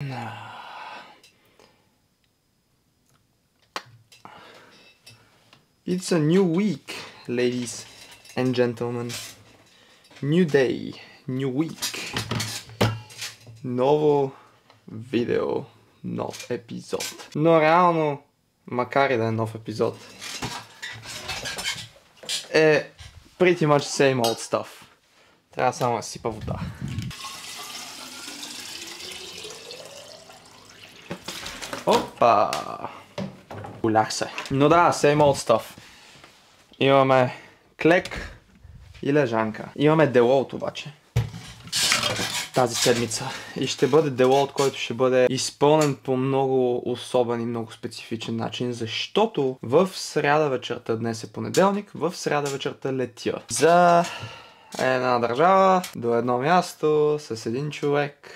It's a new week, ladies and gentlemen. New day, new week. Ново видео, нов епизод. Но реално, макар и да е нов епизод, е pretty much same old stuff. Трябва само да сипа вода. Опа! Голях се. Но да, same old stuff. Имаме клек и лежанка. Имаме делоут обаче тази седмица. И ще бъде делоут, който ще бъде изпълнен по много особен и много специфичен начин, защото в сряда вечерта, днес е понеделник, в сряда вечерта летя за една държава, до едно място, с един човек.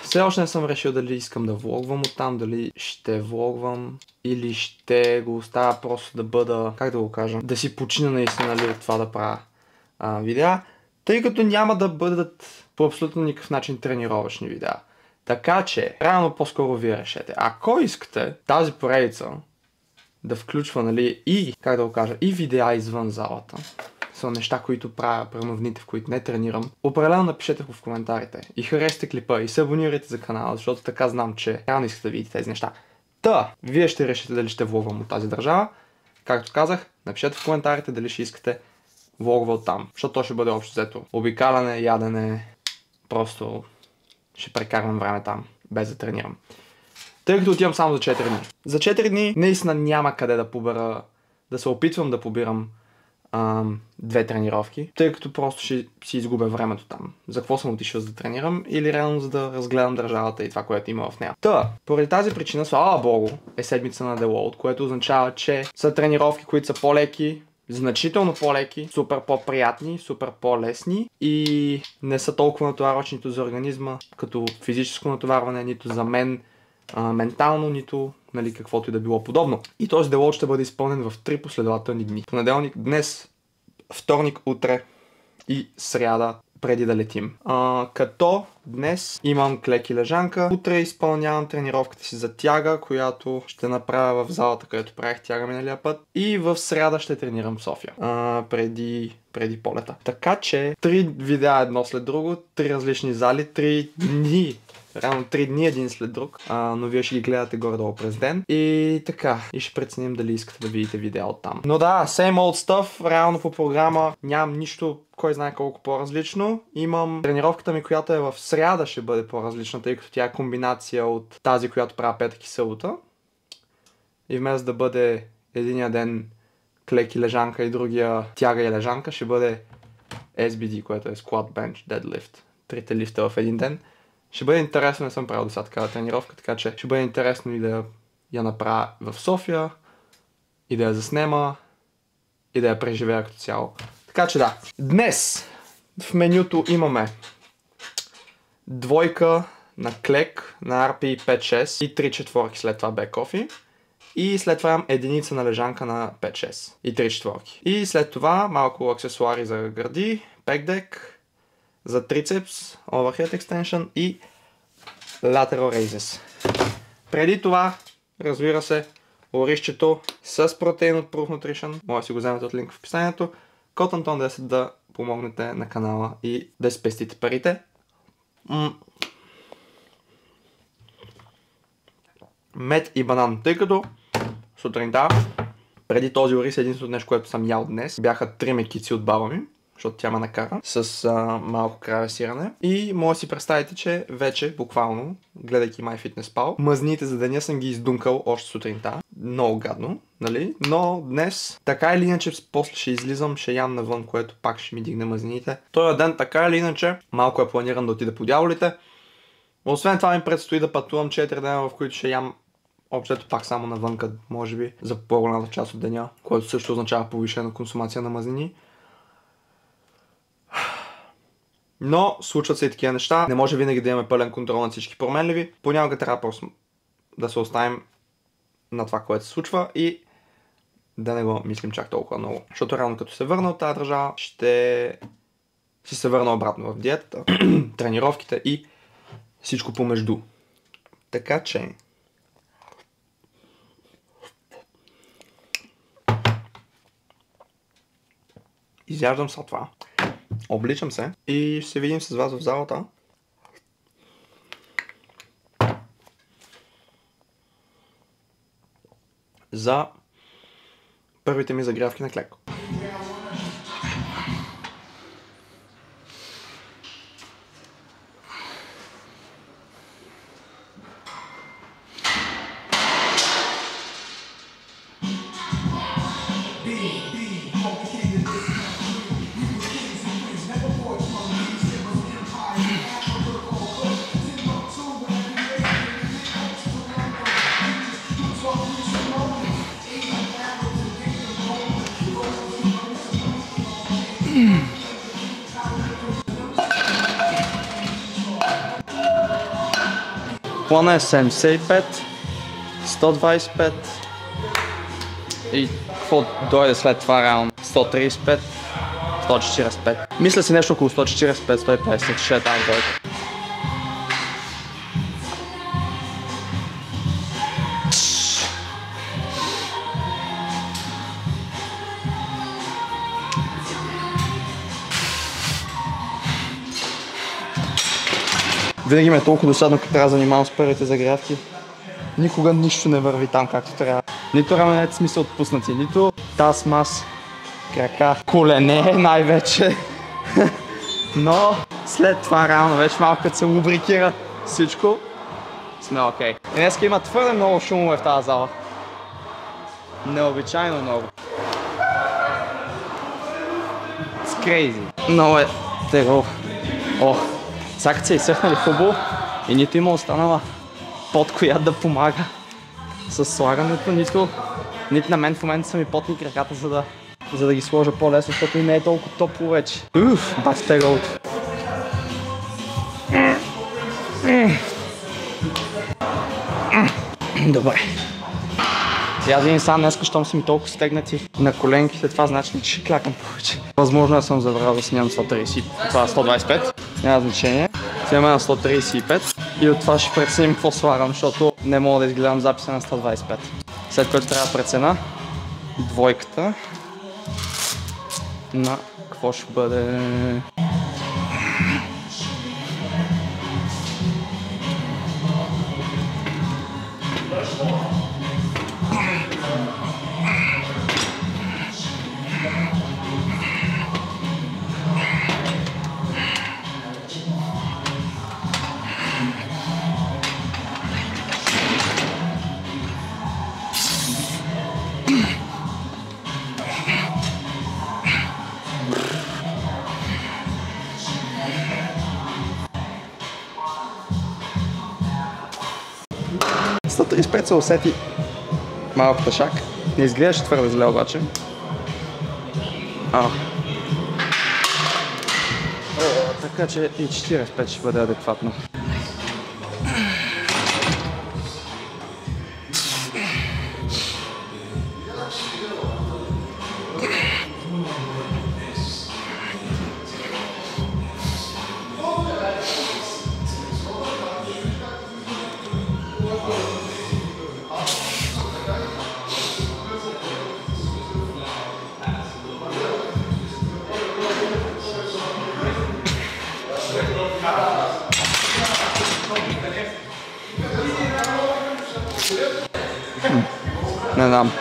Все още не съм решил дали искам да влогвам оттам, дали ще влогвам или ще го оставя просто да бъда, как да го кажа, да си почина наистина от това да правя видеа, тъй като няма да бъдат по абсолютно никакъв начин тренировъчни видеа. Така че, реално по-скоро вие решете. Ако искате тази поредица да включва, нали, и, как да го кажа, и видеа извън залата, са неща, които правя прямо в дните, в които не тренирам, определено напишете го в коментарите. И харесайте клипа, и се абонирайте за канала, защото така знам, че реално искате да видите тези неща. Вие ще решите дали ще влогвам от тази държава. Както казах, напишете в коментарите дали ще искате влогва от там, защото то ще бъде общо взето обикаляне, ядене, просто ще прекарвам време там, без да тренирам. Тъй като отивам само за 4 дни. За 4 дни наистина няма къде да побера, да се опитвам да побирам 2 тренировки, тъй като просто ще си изгубя времето там. За какво съм отишъл, за да тренирам или реално за да разгледам държавата и това, което има в нея. Поради тази причина, слава богу, е седмица на делоут, което означава, че са тренировки, които са по-леки, значително по-леки, супер по-приятни, супер по-лесни и не са толкова натоварващи нито за организма, като физическо натоварване, нито за мен ментално, нито нали, каквото и да било подобно. И този делоут ще бъде изпълнен в 3 последователни дни. Понеделник, днес, вторник, утре и сряда, преди да летим. Като днес имам клек и лежанка, утре изпълнявам тренировката си за тяга, която ще направя в залата, където правих тяга миналия път, и в сряда ще тренирам в София, преди полета. Така че 3 видеа едно след друго, 3 различни зали, 3 дни. Реално 3 дни един след друг, но вие ще ги гледате горе-долу през ден. И така, и ще преценим дали искате да видите видео оттам. Но да, same old stuff, реално по програма нямам нищо, кой знае колко по-различно. Имам тренировката ми, която е в сряда, ще бъде по-различна, тъй като тя е комбинация от тази, която правя петък и събота. И вместо да бъде единия ден клек и лежанка и другия тяга и лежанка, ще бъде SBD, което е Squat, Bench, Deadlift. 3 лифта в един ден. Ще бъде интересно, не съм правил до сега такава тренировка, така че ще бъде интересно и да я направя в София, и да я заснема, и да я преживея като цяло. Така че да, днес в менюто имаме двойка на клек на RP 5-6 и 3 четворки след това back coffee. И след това имам единица на лежанка на 5-6 и 3 четворки. И след това малко аксесуари за гърди, pec deck, за трицепс, overhead extension и lateral raises. Преди това, разбира се, оризчето с протеин от Proof Nutrition. Може да си го вземете от линк в описанието. Код Антон 10 да помогнете на канала и да спестите парите. Мед и банан, тъй като сутринта, преди този ориз, единственото нещо, което съм ял днес, бяха 3 мекици от баба ми, защото тя ме накара с малко краве сирене. И може да си представите, че вече, буквално, гледайки MyFitnessPal, мазнините за деня съм ги издункал още сутринта. Много гадно, нали? Но днес, така или иначе, после ще излизам, ще ям навън, което пак ще ми дигне мазнините. Този ден, така или иначе, малко е планиран да отида по дяволите. Освен това ми предстои да пътувам 4 дена, в които ще ям общото пак само навънка, може би, за по-голямата част от деня, което също означава повишена консумация на мазнини. Но случват се и такива неща. Не може винаги да имаме пълен контрол на всички променливи. Понякога трябва просто да се оставим на това, което се случва и да не го мислим чак толкова много. Защото реално като се върна от тази държава, ще си се върна обратно в диетата, тренировките и всичко помежду. Така че изяждам са това, обличам се и ще се видим с вас в залата. За първите ми загрявки на клеко. Плана е 75, 125 и какво дойде след това реално? 135, 145. Мисля си нещо около 145, 150, ще е тази дойде. Винаги ме е толкова досадно, като трябва да занимавам с първите загрявки. Никога нищо не върви там както трябва. Нито раменете ми са отпуснати, нито таз, мас, крака, колене най-вече. Но след това реално вече малко като се лубрикира всичко, сме окей. И днеска има твърде много шумове в тази зала. Необичайно много. It's crazy. Много е тегло. Ох. Сега като се изсъхнали хубаво и нито има останала под която да помага с слагането, нито на мен в момента са ми потни краката, за да ги сложа по-лесно, защото и не е толкова топло вече. Бах теглото. Добре. Я да видим сега днеска, щом са ми толкова стегнати на коленките, това значи, че ще клякам повече. Възможно съм забрал да снимам 130, това 125, няма значение. Снимаме на 135 и от това ще преценим какво слагам, защото не мога да изгледам записа на 125. След което трябва да прецена двойката на какво ще бъде. Се усети малко тъшак. Не изглеждаше твърде зле обаче. Така че и 45 ще бъде адекватно. Не знам.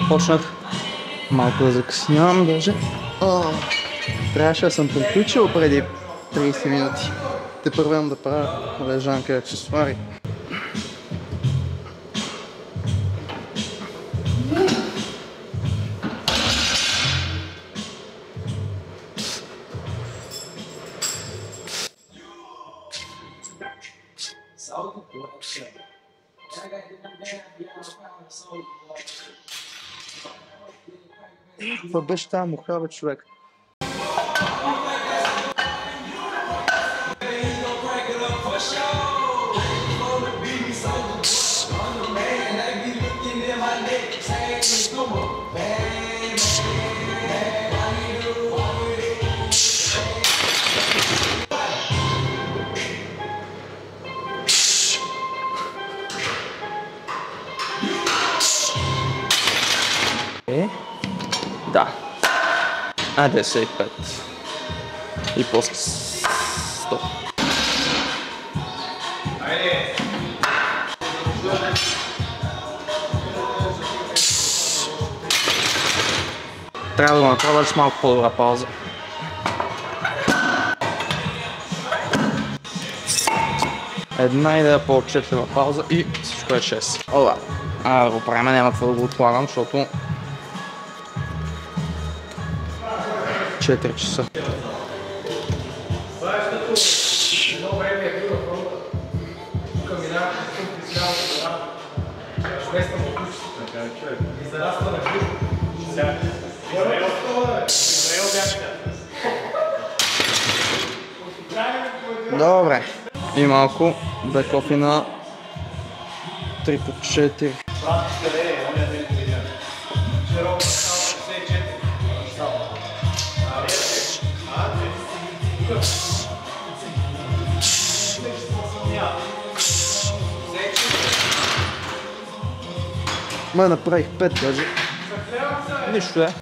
Почнах Малко да закъснявам даже. Трябваше да съм приключил преди 30 минути. Те първам да правя лежанка и аксесуари. Това беше тази муха, бе, човек. Да. 95. И после 100. Трябва да го направя с малко по-добра пауза. Една идея по-отчетлива пауза и всичко е 6. Ола. Да го правим, няма какво да го отлагам, защото 4 часа. Добре. И малко бек-офи на 3x4. Ма направих 5 даже. Нищо е.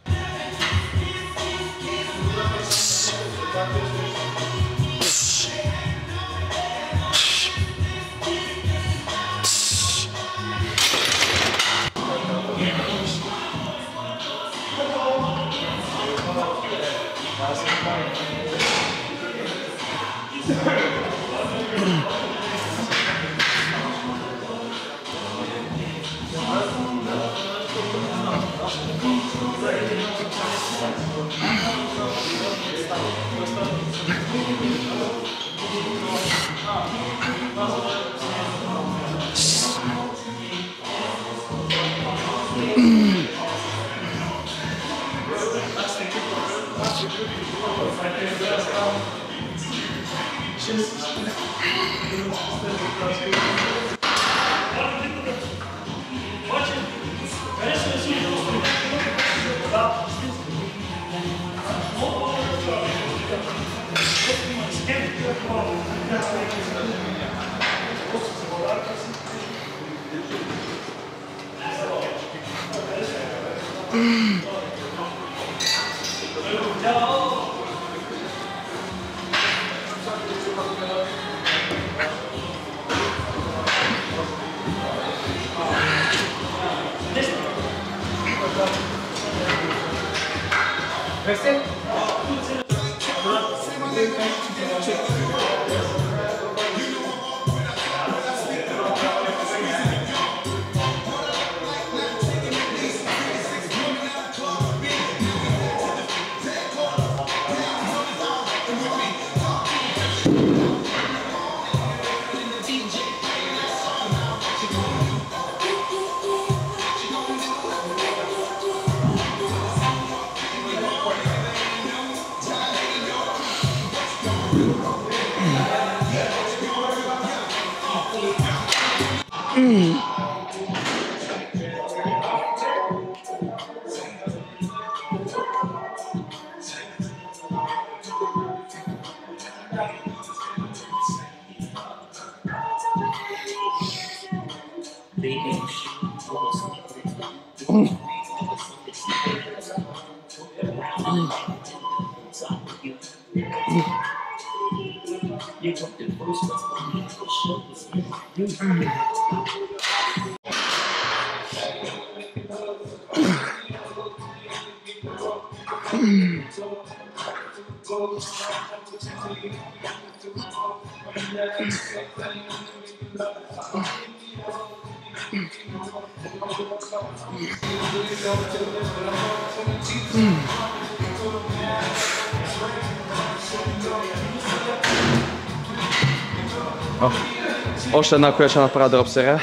Още една, която ще направя дроп серия.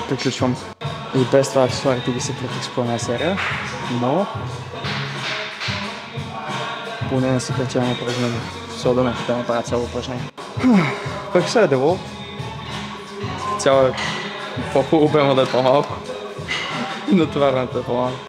Приключвам. И без това аксесуарите ги се платих по една серия, но поне не си качавам упражнение. Особено да направя цяло упражнение. Пък се е дело. Цяло е по-хубаво обема да е по-малко. И натоварването е по-малко.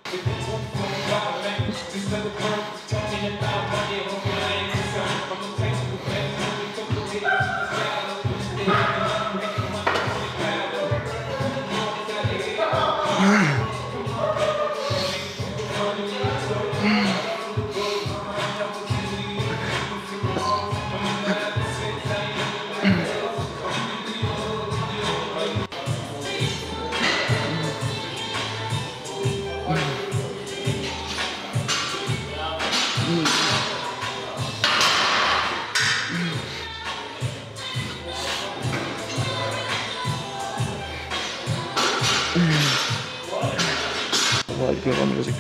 Това е игрива музика.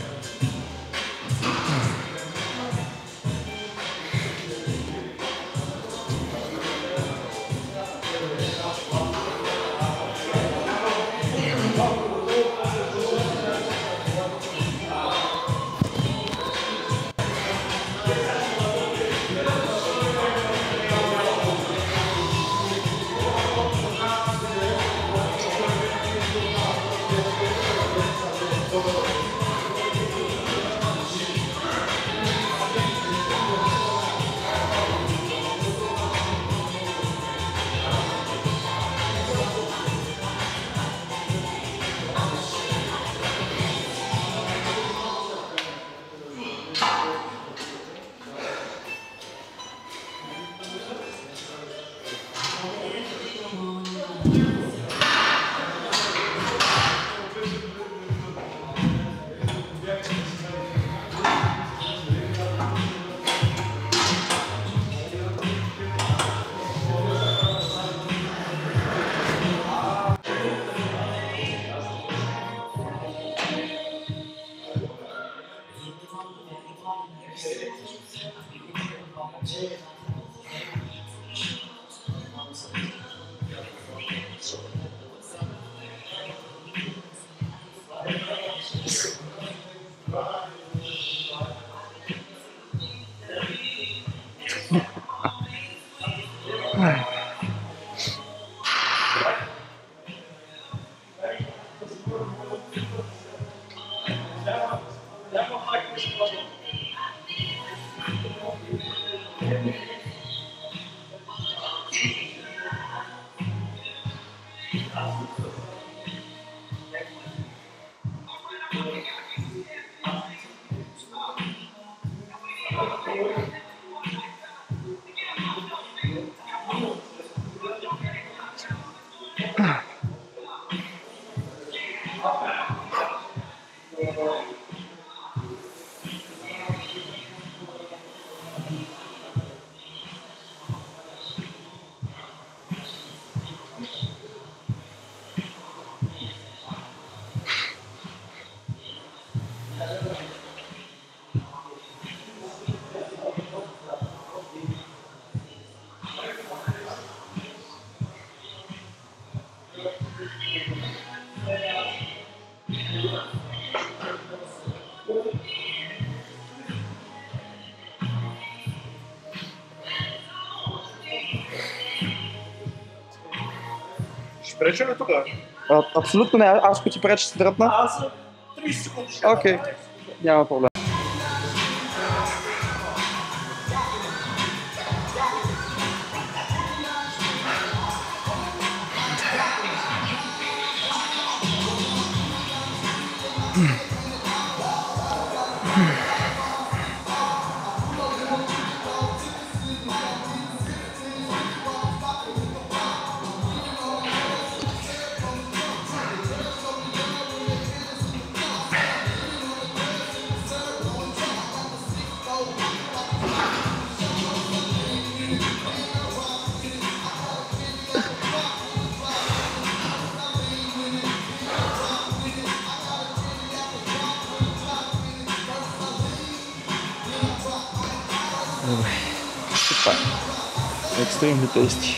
Ще преча ли тогава? Абсолютно не, аз ако ти преча ще се дръпна. Аз за 30 секунди ще. Окей, няма проблем. Добре. Extremely tasty.